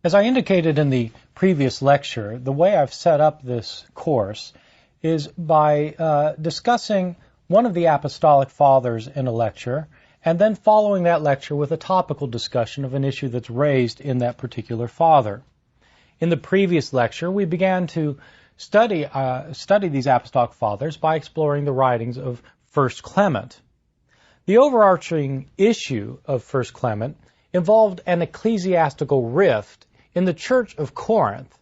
As I indicated in the previous lecture, the way I've set up this course is by discussing one of the Apostolic Fathers in a lecture, and then following that lecture with a topical discussion of an issue that's raised in that particular Father. In the previous lecture, we began to study these Apostolic Fathers by exploring the writings of 1 Clement. The overarching issue of 1 Clement involved an ecclesiastical rift in the Church of Corinth,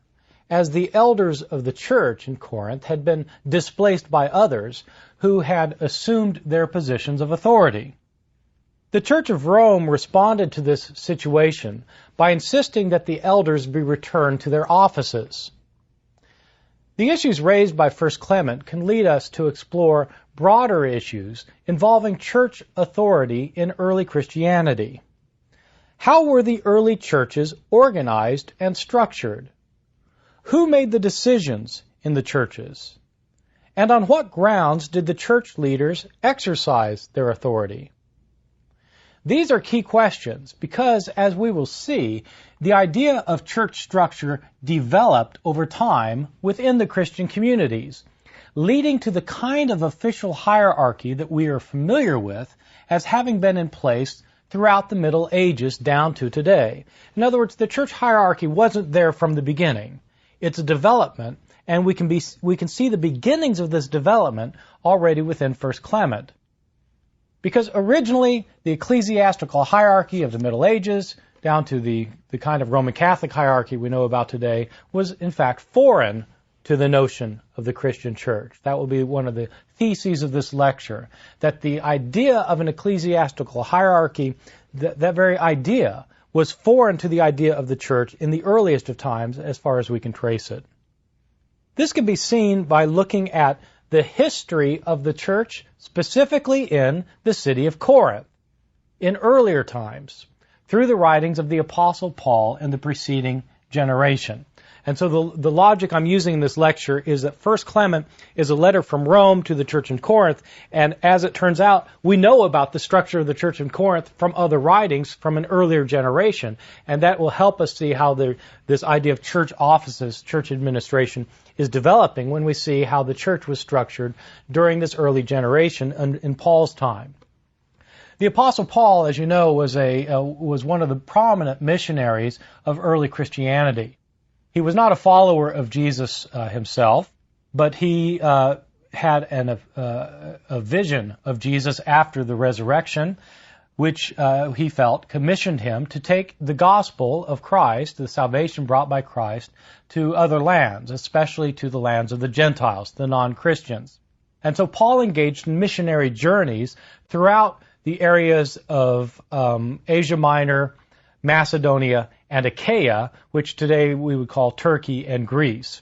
as the elders of the church in Corinth had been displaced by others who had assumed their positions of authority. The Church of Rome responded to this situation by insisting that the elders be returned to their offices. The issues raised by 1 Clement can lead us to explore broader issues involving church authority in early Christianity. How were the early churches organized and structured? Who made the decisions in the churches? And on what grounds did the church leaders exercise their authority? These are key questions because, as we will see, the idea of church structure developed over time within the Christian communities, leading to the kind of official hierarchy that we are familiar with as having been in place throughout the Middle Ages down to today. In other words, the church hierarchy wasn't there from the beginning. It's a development, and we can see the beginnings of this development already within 1 Clement. Because originally, the ecclesiastical hierarchy of the Middle Ages, down to the kind of Roman Catholic hierarchy we know about today, was in fact foreign to the notion of the Christian church. That will be one of the theses of this lecture, that the idea of an ecclesiastical hierarchy, that very idea, was foreign to the idea of the church in the earliest of times as far as we can trace it. This can be seen by looking at the history of the church, specifically in the city of Corinth, in earlier times, through the writings of the Apostle Paul in the preceding generation. And so the logic I'm using in this lecture is that 1 Clement is a letter from Rome to the church in Corinth, and as it turns out, we know about the structure of the church in Corinth from other writings from an earlier generation, and that will help us see how this idea of church offices, church administration, is developing when we see how the church was structured during this early generation in Paul's time. The Apostle Paul, as you know, was one of the prominent missionaries of early Christianity. He was not a follower of Jesus himself, but he had a vision of Jesus after the resurrection, which he felt commissioned him to take the gospel of Christ, the salvation brought by Christ, to other lands, especially to the lands of the Gentiles, the non-Christians. And so Paul engaged in missionary journeys throughout the areas of Asia Minor, Macedonia, and Achaia, which today we would call Turkey and Greece.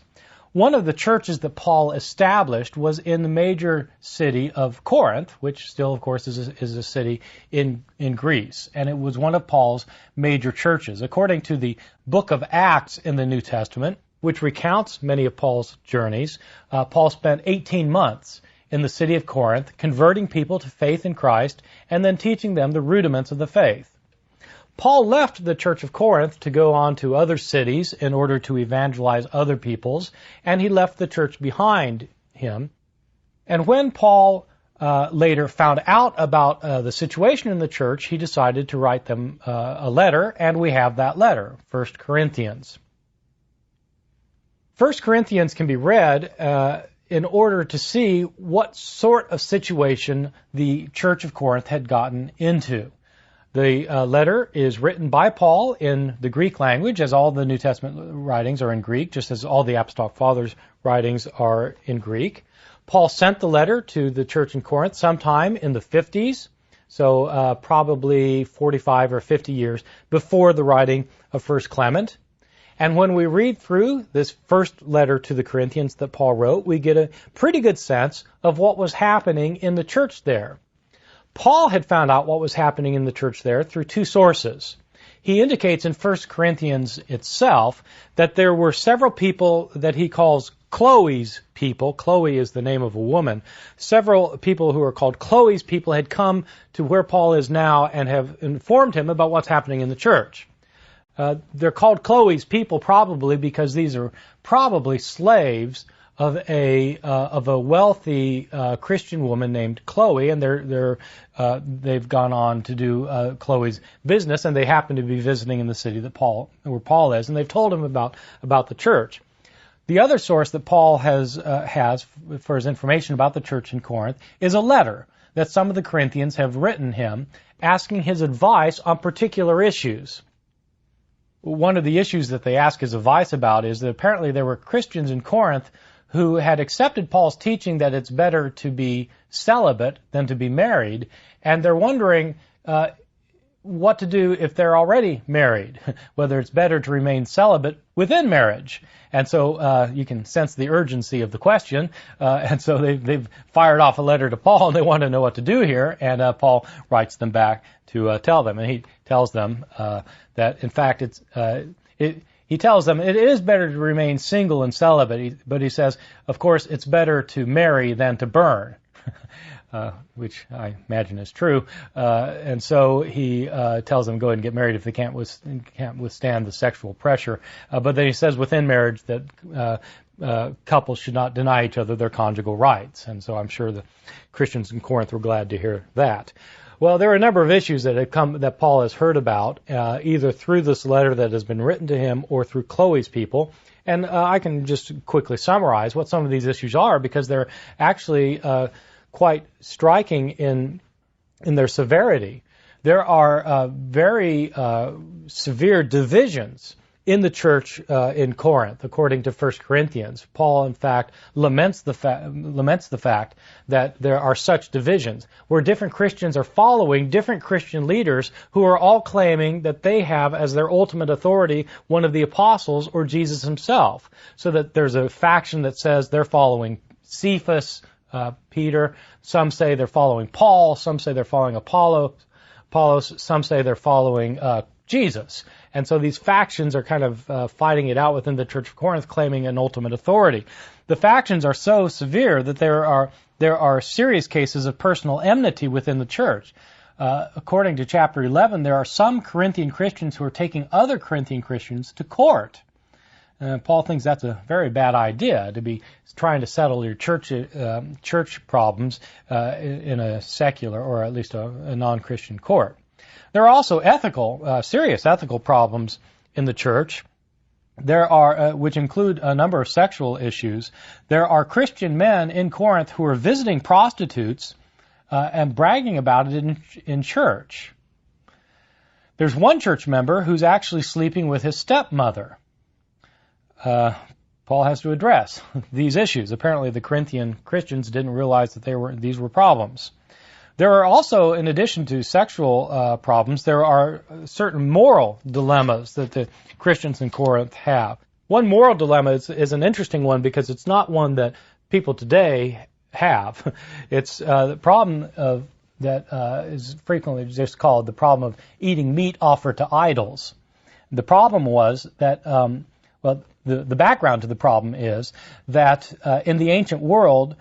One of the churches that Paul established was in the major city of Corinth, which still, of course, is a city in Greece. And it was one of Paul's major churches. According to the book of Acts in the New Testament, which recounts many of Paul's journeys, Paul spent 18 months in the city of Corinth, converting people to faith in Christ and then teaching them the rudiments of the faith. Paul left the church of Corinth to go on to other cities in order to evangelize other peoples, and he left the church behind him. And when Paul later found out about the situation in the church, he decided to write them a letter, and we have that letter, 1 Corinthians. 1 Corinthians can be read in order to see what sort of situation the church of Corinth had gotten into. The letter is written by Paul in the Greek language, as all the New Testament writings are in Greek, just as all the Apostolic Fathers' writings are in Greek. Paul sent the letter to the church in Corinth sometime in the 50s, so probably 45 or 50 years before the writing of 1 Clement. And when we read through this first letter to the Corinthians that Paul wrote, we get a pretty good sense of what was happening in the church there. Paul had found out what was happening in the church there through two sources. He indicates in 1 Corinthians itself that there were several people that he calls Chloe's people. Chloe is the name of a woman. Several people who are called Chloe's people had come to where Paul is now and have informed him about what's happening in the church. They're called Chloe's people probably because these are probably slaves of a wealthy Christian woman named Chloe, and they've gone on to do Chloe's business, and they happen to be visiting in the city where Paul is, and they've told him about the church. The other source that Paul has for his information about the church in Corinth is a letter that some of the Corinthians have written him asking his advice on particular issues. One of the issues that they ask his advice about is that apparently there were Christians in Corinth who had accepted Paul's teaching that it's better to be celibate than to be married, and they're wondering what to do if they're already married, whether it's better to remain celibate within marriage. And so you can sense the urgency of the question, and so they've fired off a letter to Paul, and they want to know what to do here, and Paul writes them back to tell them, and he tells them that, in fact, he tells them it is better to remain single and celibate, but he says, of course, it's better to marry than to burn. Which I imagine is true. And so he tells them go ahead and get married if they can't withstand the sexual pressure. But then he says within marriage that couples should not deny each other their conjugal rights. And so I'm sure the Christians in Corinth were glad to hear that. Well, there are a number of issues that Paul has heard about, either through this letter that has been written to him or through Chloe's people. And I can just quickly summarize what some of these issues are, because they're actually quite striking in their severity. There are very severe divisions in the church in Corinth, according to 1 Corinthians. Paul, in fact, laments the fact that there are such divisions, where different Christians are following different Christian leaders who are all claiming that they have as their ultimate authority one of the apostles or Jesus himself. So that there's a faction that says they're following Cephas, Peter. Some say they're following Paul. Some say they're following Apollos. Some say they're following Jesus. And so these factions are kind of fighting it out within the Church of Corinth, claiming an ultimate authority. The factions are so severe that there are serious cases of personal enmity within the church. According to chapter 11, there are some Corinthian Christians who are taking other Corinthian Christians to court. Paul thinks that's a very bad idea, to be trying to settle your church problems in a secular or at least a non-Christian court. There are also serious ethical problems in the church. There are, which include a number of sexual issues. There are Christian men in Corinth who are visiting prostitutes and bragging about it in church. There's one church member who's actually sleeping with his stepmother. Paul has to address these issues. Apparently the Corinthian Christians didn't realize that these were problems. There are also, in addition to sexual problems, there are certain moral dilemmas that the Christians in Corinth have. One moral dilemma is an interesting one because it's not one that people today have. It's the problem that is frequently just called the problem of eating meat offered to idols. The problem was that, the background to the problem is that in the ancient world,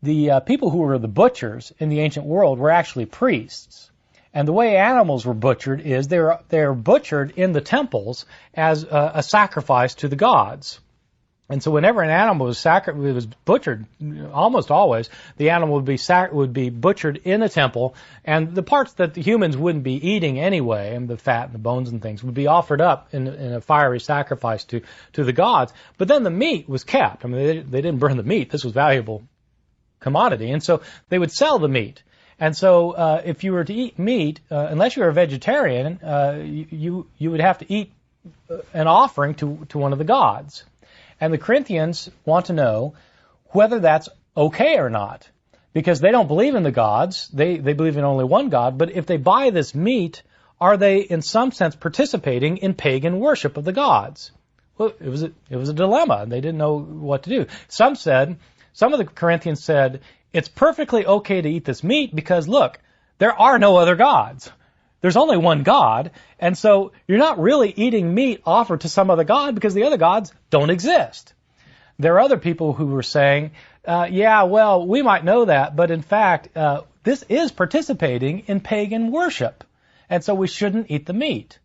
the people who were the butchers in the ancient world were actually priests. And the way animals were butchered is they were butchered in the temples as a sacrifice to the gods. And so whenever an animal was butchered, almost always, the animal would be butchered in a temple, and the parts that the humans wouldn't be eating anyway, and the fat and the bones and things, would be offered up in a fiery sacrifice to the gods. But then the meat was kept. I mean, they didn't burn the meat. This was valuable commodity, and so they would sell the meat. And so if you were to eat meat, unless you were a vegetarian, you would have to eat an offering to one of the gods. And the Corinthians want to know whether that's okay or not, because they don't believe in the gods. They believe in only one God. But if they buy this meat, are they in some sense participating in pagan worship of the gods? Well, it was a dilemma, and they didn't know what to do. Some of the Corinthians said, it's perfectly okay to eat this meat because, look, there are no other gods. There's only one God, and so you're not really eating meat offered to some other god because the other gods don't exist. There are other people who were saying, we might know that, but in fact, this is participating in pagan worship, and so we shouldn't eat the meat.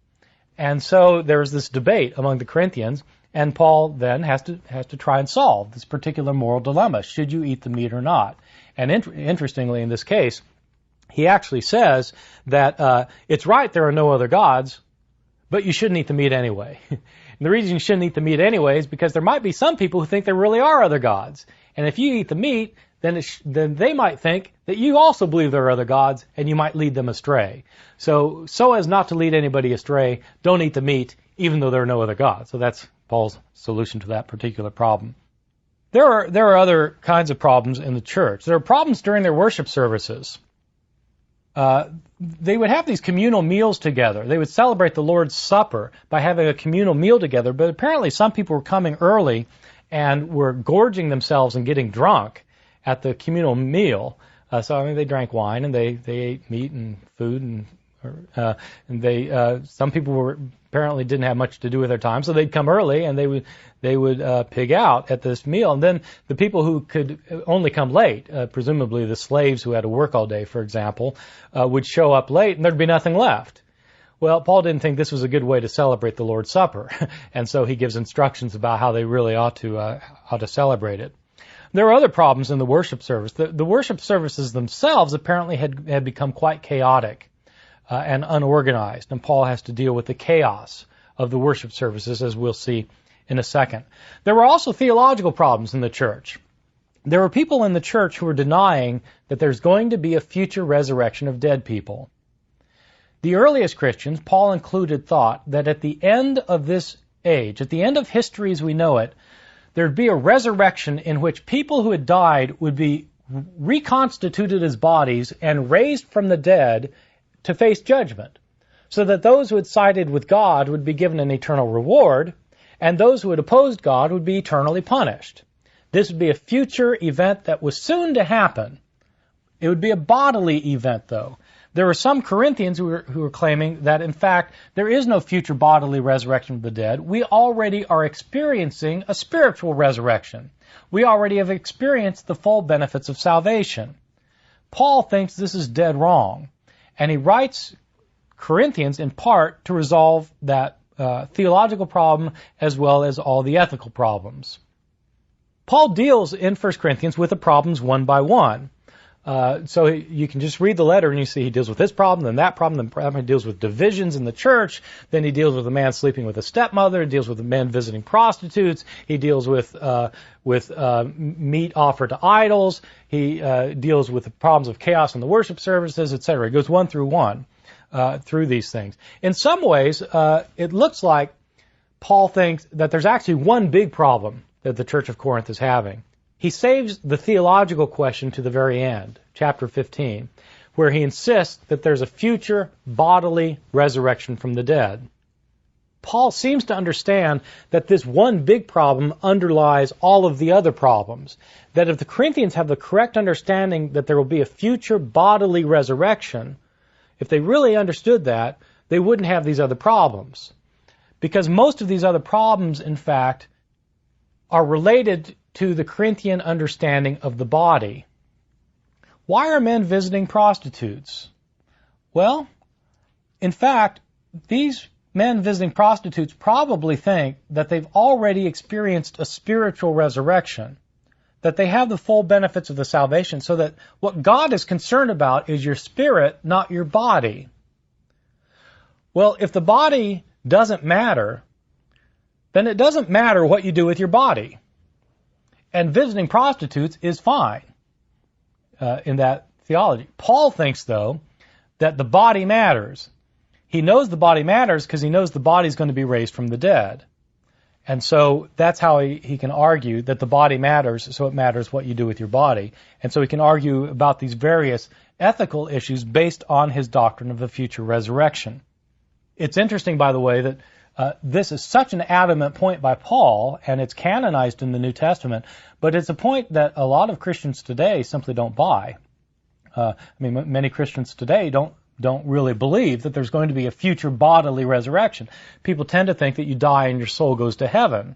And so there's this debate among the Corinthians, and Paul then has to try and solve this particular moral dilemma. Should you eat the meat or not? And interestingly, in this case, he actually says that it's right there are no other gods, but you shouldn't eat the meat anyway. And the reason you shouldn't eat the meat anyway is because there might be some people who think there really are other gods. And if you eat the meat, then they might think that you also believe there are other gods, and you might lead them astray. So as not to lead anybody astray, don't eat the meat, even though there are no other gods. So that's Paul's solution to that particular problem. There are other kinds of problems in the church. There are problems during their worship services. They would have these communal meals together. They would celebrate the Lord's Supper by having a communal meal together, but apparently some people were coming early and were gorging themselves and getting drunk at the communal meal. They drank wine and they ate meat and food, and some people apparently didn't have much to do with their time, so they'd come early and they would pig out at this meal. And then the people who could only come late, presumably the slaves who had to work all day, for example, would show up late and there'd be nothing left. Well, Paul didn't think this was a good way to celebrate the Lord's Supper, and so he gives instructions about how they really ought to celebrate it. There are other problems in the worship service. The worship services themselves apparently had become quite chaotic and unorganized, and Paul has to deal with the chaos of the worship services, as we'll see in a second. There were also theological problems in the church. There were people in the church who were denying that there's going to be a future resurrection of dead people. The earliest Christians, Paul included, thought that at the end of this age, at the end of history as we know it, there'd be a resurrection in which people who had died would be reconstituted as bodies and raised from the dead to face judgment, so that those who had sided with God would be given an eternal reward, and those who had opposed God would be eternally punished. This would be a future event that was soon to happen. It would be a bodily event, though. There were some Corinthians who were claiming that, in fact, there is no future bodily resurrection of the dead. We already are experiencing a spiritual resurrection. We already have experienced the full benefits of salvation. Paul thinks this is dead wrong, and he writes Corinthians in part to resolve that theological problem as well as all the ethical problems. Paul deals in 1 Corinthians with the problems one by one. So you can just read the letter and you see he deals with this problem, then that problem, then he deals with divisions in the church, then he deals with a man sleeping with a stepmother, he deals with a man visiting prostitutes, he deals with meat offered to idols, he deals with the problems of chaos in the worship services, etc. He goes one through one through these things. In some ways, it looks like Paul thinks that there's actually one big problem that the Church of Corinth is having. He saves the theological question to the very end, chapter 15, where he insists that there's a future bodily resurrection from the dead. Paul seems to understand that this one big problem underlies all of the other problems, that if the Corinthians have the correct understanding that there will be a future bodily resurrection, if they really understood that, they wouldn't have these other problems. Because most of these other problems, in fact, are related to the Corinthian understanding of the body. Why are men visiting prostitutes? Well, in fact, these men visiting prostitutes probably think that they've already experienced a spiritual resurrection, that they have the full benefits of the salvation, so that what God is concerned about is your spirit, not your body. Well, if the body doesn't matter, then it doesn't matter what you do with your body. And visiting prostitutes is fine in that theology. Paul thinks, though, that the body matters. He knows the body matters because he knows the body is going to be raised from the dead. And so that's how he can argue that the body matters, so it matters what you do with your body. And so he can argue about these various ethical issues based on his doctrine of the future resurrection. It's interesting, by the way, that this is such an adamant point by Paul, and it's canonized in the New Testament, but it's a point that a lot of Christians today simply don't buy. Many Christians today don't really believe that there's going to be a future bodily resurrection. People tend to think that you die and your soul goes to heaven.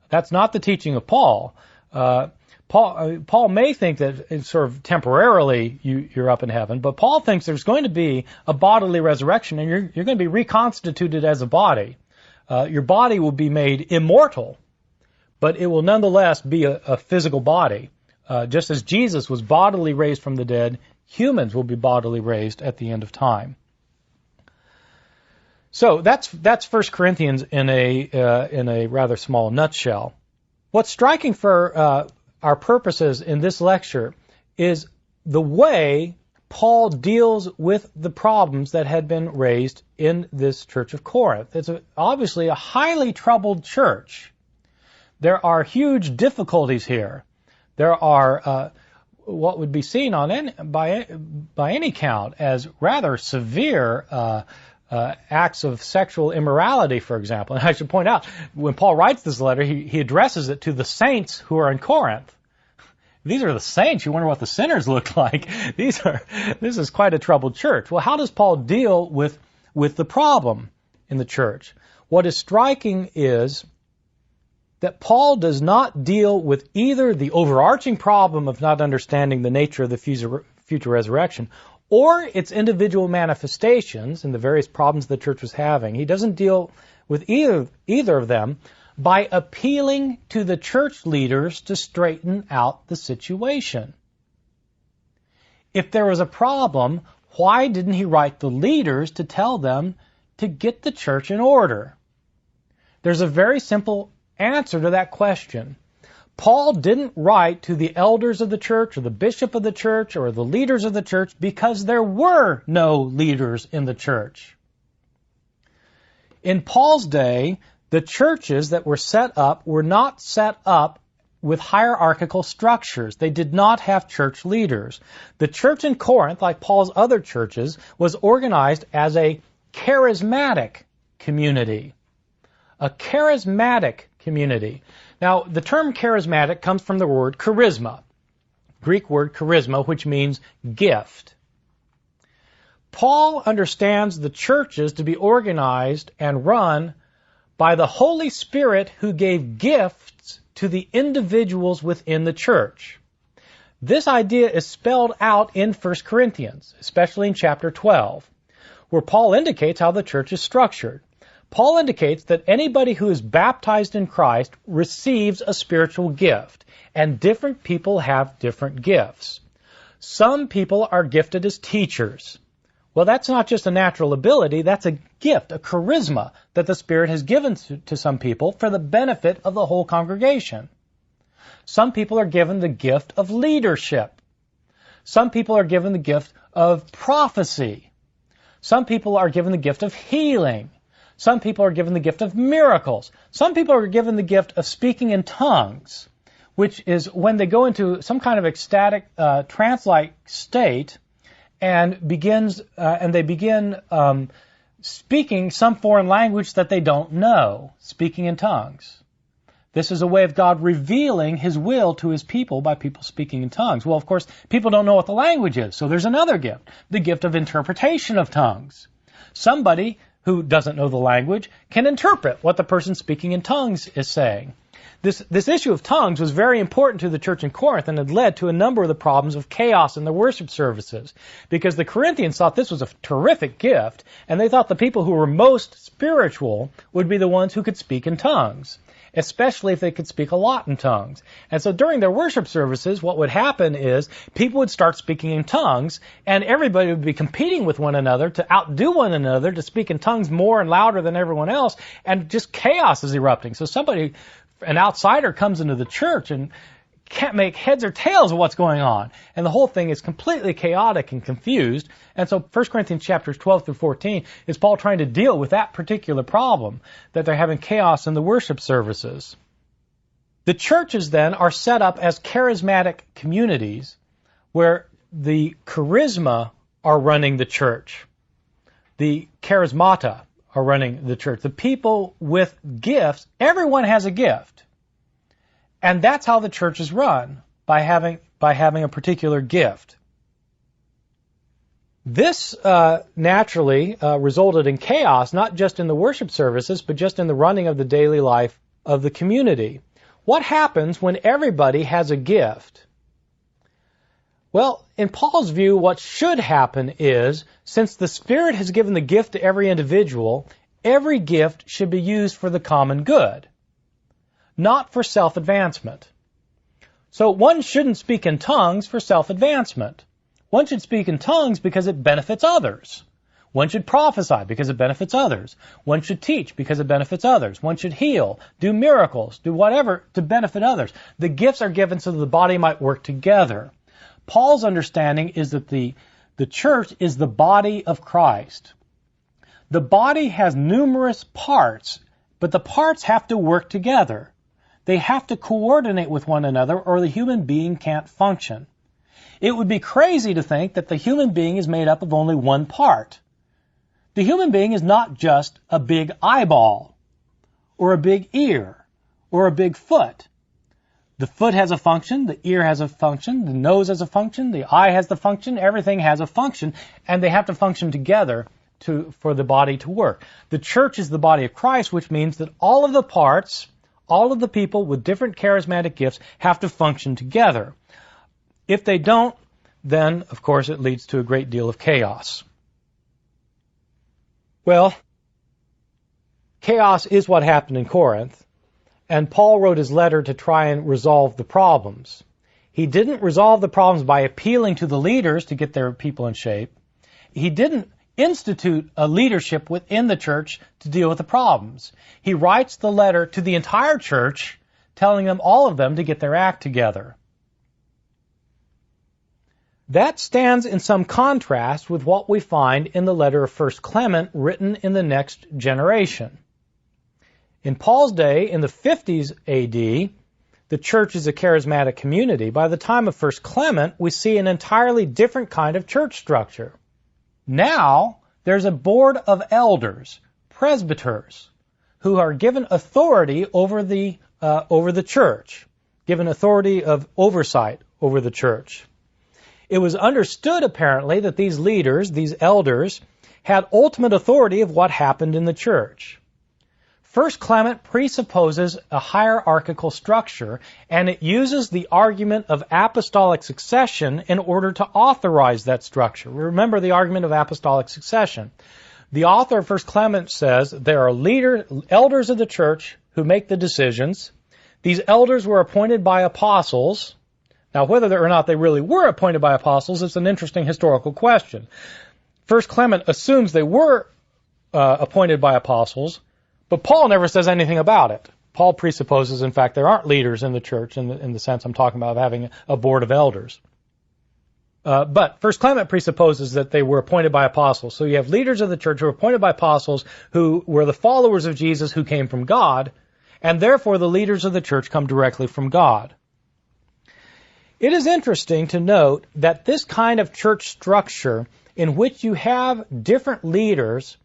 That's not the teaching of Paul. Paul Paul may think that it's sort of temporarily you're up in heaven, but Paul thinks there's going to be a bodily resurrection, and you're going to be reconstituted as a body. Your body will be made immortal, but it will nonetheless be a physical body. Just as Jesus was bodily raised from the dead, humans will be bodily raised at the end of time. So that's 1 Corinthians in a rather small nutshell. What's striking for our purposes in this lecture is the way Paul deals with the problems that had been raised in this church of Corinth. It's obviously a highly troubled church. There are huge difficulties here. There are what would be seen by any count as rather severe acts of sexual immorality, for example. And I should point out, when Paul writes this letter, he addresses it to the saints who are in Corinth. These are the saints. You wonder what the sinners look like. This is quite a troubled church. Well, how does Paul deal with the problem in the church? What is striking is that Paul does not deal with either the overarching problem of not understanding the nature of the future resurrection or its individual manifestations and the various problems the church was having. He doesn't deal with either of them by appealing to the church leaders to straighten out the situation. If there was a problem, why didn't he write the leaders to tell them to get the church in order? There's a very simple answer to that question. Paul didn't write to the elders of the church or the bishop of the church or the leaders of the church because there were no leaders in the church. In Paul's day, the churches that were set up were not set up with hierarchical structures. They did not have church leaders. The church in Corinth, like Paul's other churches, was organized as a charismatic community. A charismatic community. Now, the term charismatic comes from the word charisma, Greek word charisma, which means gift. Paul understands the churches to be organized and run by the Holy Spirit who gave gifts to the individuals within the church. This idea is spelled out in 1 Corinthians, especially in chapter 12, where Paul indicates how the church is structured. Paul indicates that anybody who is baptized in Christ receives a spiritual gift, and different people have different gifts. Some people are gifted as teachers. Well, that's not just a natural ability, that's a gift, a charisma that the Spirit has given to some people for the benefit of the whole congregation. Some people are given the gift of leadership. Some people are given the gift of prophecy. Some people are given the gift of healing. Some people are given the gift of miracles. Some people are given the gift of speaking in tongues, which is when they go into some kind of ecstatic, trance-like state, and they begin speaking some foreign language that they don't know, speaking in tongues. This is a way of God revealing His will to His people by people speaking in tongues. Well, of course, people don't know what the language is, so there's another gift, the gift of interpretation of tongues. Somebody who doesn't know the language can interpret what the person speaking in tongues is saying. This issue of tongues was very important to the church in Corinth and had led to a number of the problems of chaos in the worship services, because the Corinthians thought this was a terrific gift, and they thought the people who were most spiritual would be the ones who could speak in tongues, especially if they could speak a lot in tongues. And so during their worship services, what would happen is people would start speaking in tongues, and everybody would be competing with one another to outdo one another, to speak in tongues more and louder than everyone else, and just chaos is erupting. So an outsider comes into the church and can't make heads or tails of what's going on. And the whole thing is completely chaotic and confused. And so 1 Corinthians chapters 12 through 14 is Paul trying to deal with that particular problem, that they're having chaos in the worship services. The churches then are set up as charismatic communities where the charisma are running the church. The charismata are running the church. The people with gifts, everyone has a gift. And that's how the church is run, by having a particular gift. This naturally resulted in chaos, not just in the worship services, but just in the running of the daily life of the community. What happens when everybody has a gift? Well, in Paul's view, what should happen is, since the Spirit has given the gift to every individual, every gift should be used for the common good, not for self-advancement. So one shouldn't speak in tongues for self-advancement. One should speak in tongues because it benefits others. One should prophesy because it benefits others. One should teach because it benefits others. One should heal, do miracles, do whatever to benefit others. The gifts are given so that the body might work together. Paul's understanding is that the church is the body of Christ. The body has numerous parts, but the parts have to work together. They have to coordinate with one another or the human being can't function. It would be crazy to think that the human being is made up of only one part. The human being is not just a big eyeball, or a big ear, or a big foot. The foot has a function, the ear has a function, the nose has a function, the eye has the function, everything has a function, and they have to function together for the body to work. The church is the body of Christ, which means that all of the parts, all of the people with different charismatic gifts have to function together. If they don't, then, of course, it leads to a great deal of chaos. Well, chaos is what happened in Corinth, and Paul wrote his letter to try and resolve the problems. He didn't resolve the problems by appealing to the leaders to get their people in shape. He didn't institute a leadership within the church to deal with the problems. He writes the letter to the entire church, telling them, all of them, to get their act together. That stands in some contrast with what we find in the letter of 1 Clement written in the next generation. In Paul's day, in the 50s AD, the church is a charismatic community. By the time of 1 Clement, we see an entirely different kind of church structure. Now, there's a board of elders, presbyters, who are given authority over the church, given authority of oversight over the church. It was understood, apparently, that these leaders, these elders, had ultimate authority of what happened in the church. 1 Clement presupposes a hierarchical structure, and it uses the argument of apostolic succession in order to authorize that structure. Remember the argument of apostolic succession. The author of 1 Clement says there are elders of the church who make the decisions. These elders were appointed by apostles. Now, whether or not they really were appointed by apostles is an interesting historical question. 1 Clement assumes they were appointed by apostles, but Paul never says anything about it. Paul presupposes, in fact, there aren't leaders in the church in the sense I'm talking about of having a board of elders. But 1 Clement presupposes that they were appointed by apostles. So you have leaders of the church who were appointed by apostles who were the followers of Jesus who came from God, and therefore the leaders of the church come directly from God. It is interesting to note that this kind of church structure in which you have different leaders,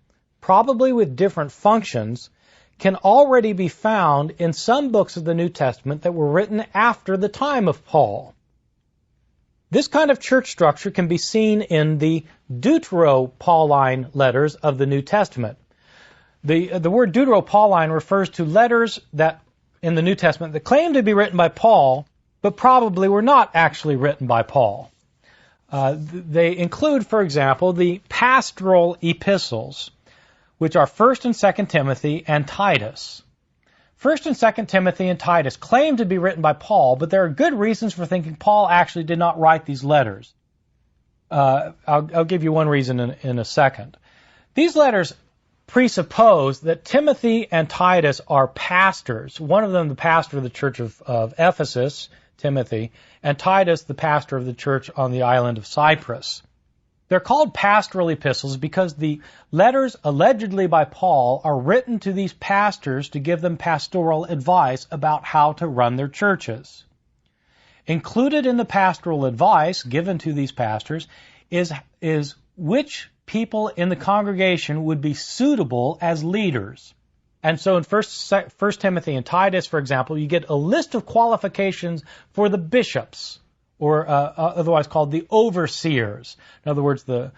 probably with different functions, can already be found in some books of the New Testament that were written after the time of Paul. This kind of church structure can be seen in the Deutero-Pauline letters of the New Testament. The word Deutero-Pauline refers to letters that in the New Testament that claim to be written by Paul, but probably were not actually written by Paul. They include, for example, the pastoral epistles, which are 1 and 2 Timothy and Titus. 1 and 2 Timothy and Titus claim to be written by Paul, but there are good reasons for thinking Paul actually did not write these letters. I'll give you one reason in a second. These letters presuppose that Timothy and Titus are pastors. One of them the pastor of the church of Ephesus, Timothy, and Titus the pastor of the church on the island of Cyprus. They're called pastoral epistles because the letters allegedly by Paul are written to these pastors to give them pastoral advice about how to run their churches. Included in the pastoral advice given to these pastors is which people in the congregation would be suitable as leaders. And so in 1 Timothy and Titus, for example, you get a list of qualifications for the bishops, or otherwise called the overseers. In other words, the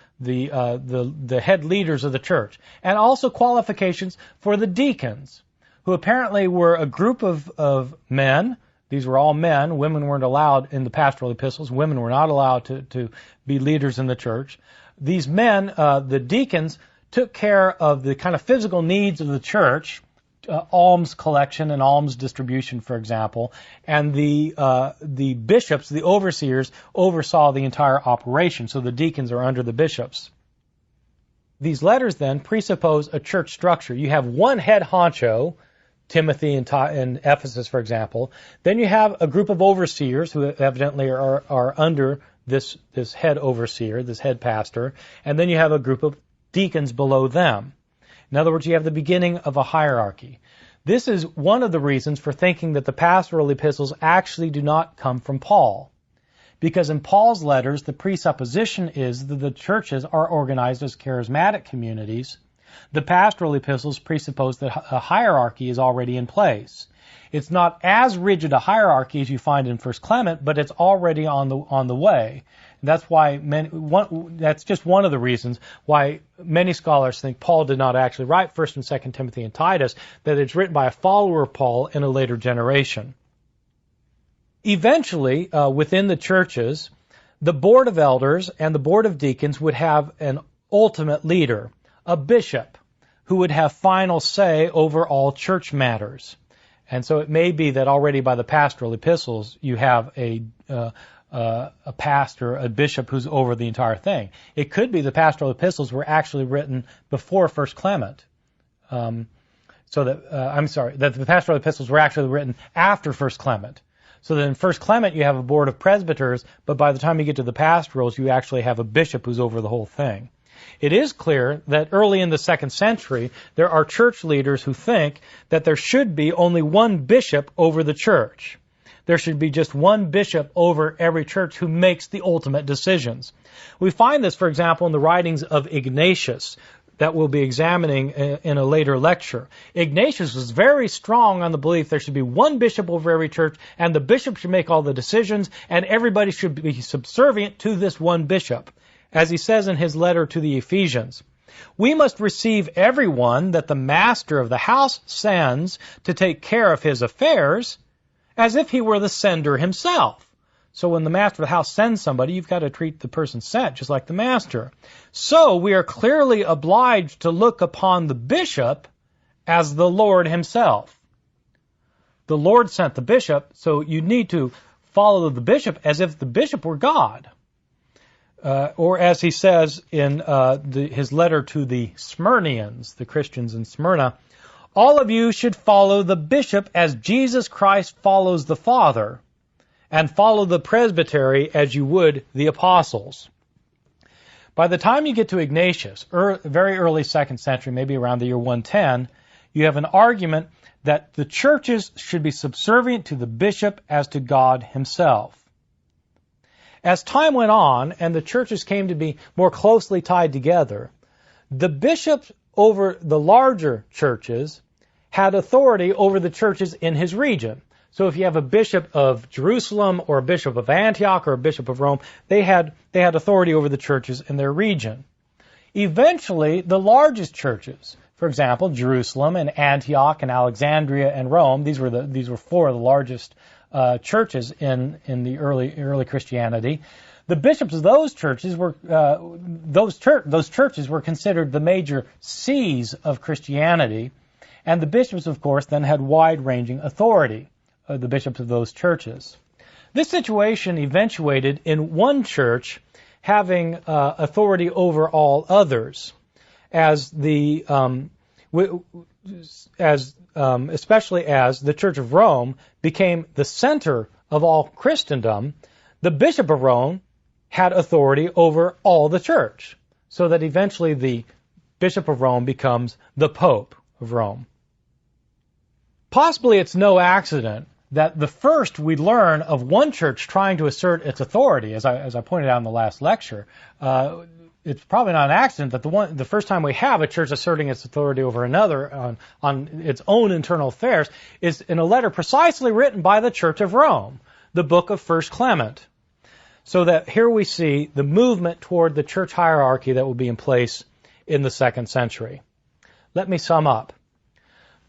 head leaders of the church. And also qualifications for the deacons, who apparently were a group of men. These were all men. Women weren't allowed in the pastoral epistles. Women were not allowed to be leaders in the church. These men, the deacons, took care of the kind of physical needs of the church, alms collection and alms distribution, for example, and the bishops, the overseers, oversaw the entire operation. So the deacons are under the bishops. These letters then presuppose a church structure. You have one head honcho, Timothy in Ephesus, for example. Then you have a group of overseers who evidently are under this head overseer, this head pastor, and then you have a group of deacons below them. In other words, you have the beginning of a hierarchy. This is one of the reasons for thinking that the pastoral epistles actually do not come from Paul. Because in Paul's letters, the presupposition is that the churches are organized as charismatic communities. The pastoral epistles presuppose that a hierarchy is already in place. It's not as rigid a hierarchy as you find in 1 Clement, but it's already on the way. That's why that's just one of the reasons why many scholars think Paul did not actually write 1 and 2 Timothy and Titus, that it's written by a follower of Paul in a later generation. Eventually, within the churches, the board of elders and the board of deacons would have an ultimate leader, a bishop, who would have final say over all church matters. And so it may be that already by the pastoral epistles you have a pastor, a bishop who's over the entire thing. It could be the pastoral epistles were actually written before 1 Clement. That the pastoral epistles were actually written after 1 Clement. So that in 1 Clement you have a board of presbyters, but by the time you get to the pastorals you actually have a bishop who's over the whole thing. It is clear that early in the 2nd century there are church leaders who think that there should be only one bishop over the church. There should be just one bishop over every church who makes the ultimate decisions. We find this, for example, in the writings of Ignatius that we'll be examining in a later lecture. Ignatius was very strong on the belief there should be one bishop over every church, and the bishop should make all the decisions, and everybody should be subservient to this one bishop. As he says in his letter to the Ephesians, we must receive everyone that the master of the house sends to take care of his affairs as if he were the sender himself. So when the master of the house sends somebody, you've got to treat the person sent just like the master. So we are clearly obliged to look upon the bishop as the Lord himself. The Lord sent the bishop, so you need to follow the bishop as if the bishop were God. Or as he says in his letter to the Smyrnians, the Christians in Smyrna, all of you should follow the bishop as Jesus Christ follows the Father, and follow the presbytery as you would the apostles. By the time you get to Ignatius, very early 2nd century, maybe around the year 110, you have an argument that the churches should be subservient to the bishop as to God himself. As time went on and the churches came to be more closely tied together, the bishops over the larger churches had authority over the churches in his region. So if you have a bishop of Jerusalem or a bishop of Antioch or a bishop of Rome, they had authority over the churches in their region. Eventually, the largest churches, for example, Jerusalem and Antioch and Alexandria and Rome, these were four of the largest churches in the early Christianity. The bishops of those churches were those churches were considered the major sees of Christianity, and the bishops, of course, then had wide-ranging authority. The bishops of those churches. This situation eventuated in one church having authority over all others, especially as the Church of Rome became the center of all Christendom. The Bishop of Rome had authority over all the church, so that eventually the Bishop of Rome becomes the Pope of Rome. Possibly it's no accident that the first we learn of one church trying to assert its authority, as I pointed out in the last lecture, it's probably not an accident that the first time we have a church asserting its authority over another on its own internal affairs is in a letter precisely written by the Church of Rome, the book of 1 Clement. So that here we see the movement toward the church hierarchy that will be in place in the 2nd century. Let me sum up.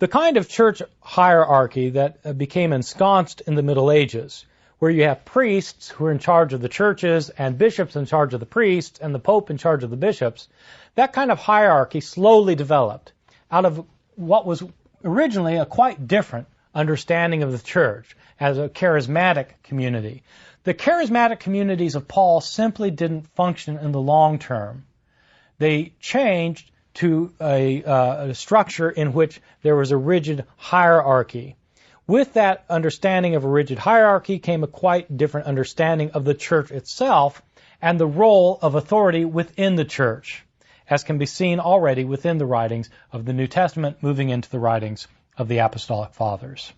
The kind of church hierarchy that became ensconced in the Middle Ages, where you have priests who are in charge of the churches and bishops in charge of the priests and the Pope in charge of the bishops, that kind of hierarchy slowly developed out of what was originally a quite different understanding of the church as a charismatic community. The charismatic communities of Paul simply didn't function in the long term. They changed to a structure in which there was a rigid hierarchy. With that understanding of a rigid hierarchy came a quite different understanding of the church itself and the role of authority within the church, as can be seen already within the writings of the New Testament moving into the writings of the Apostolic Fathers.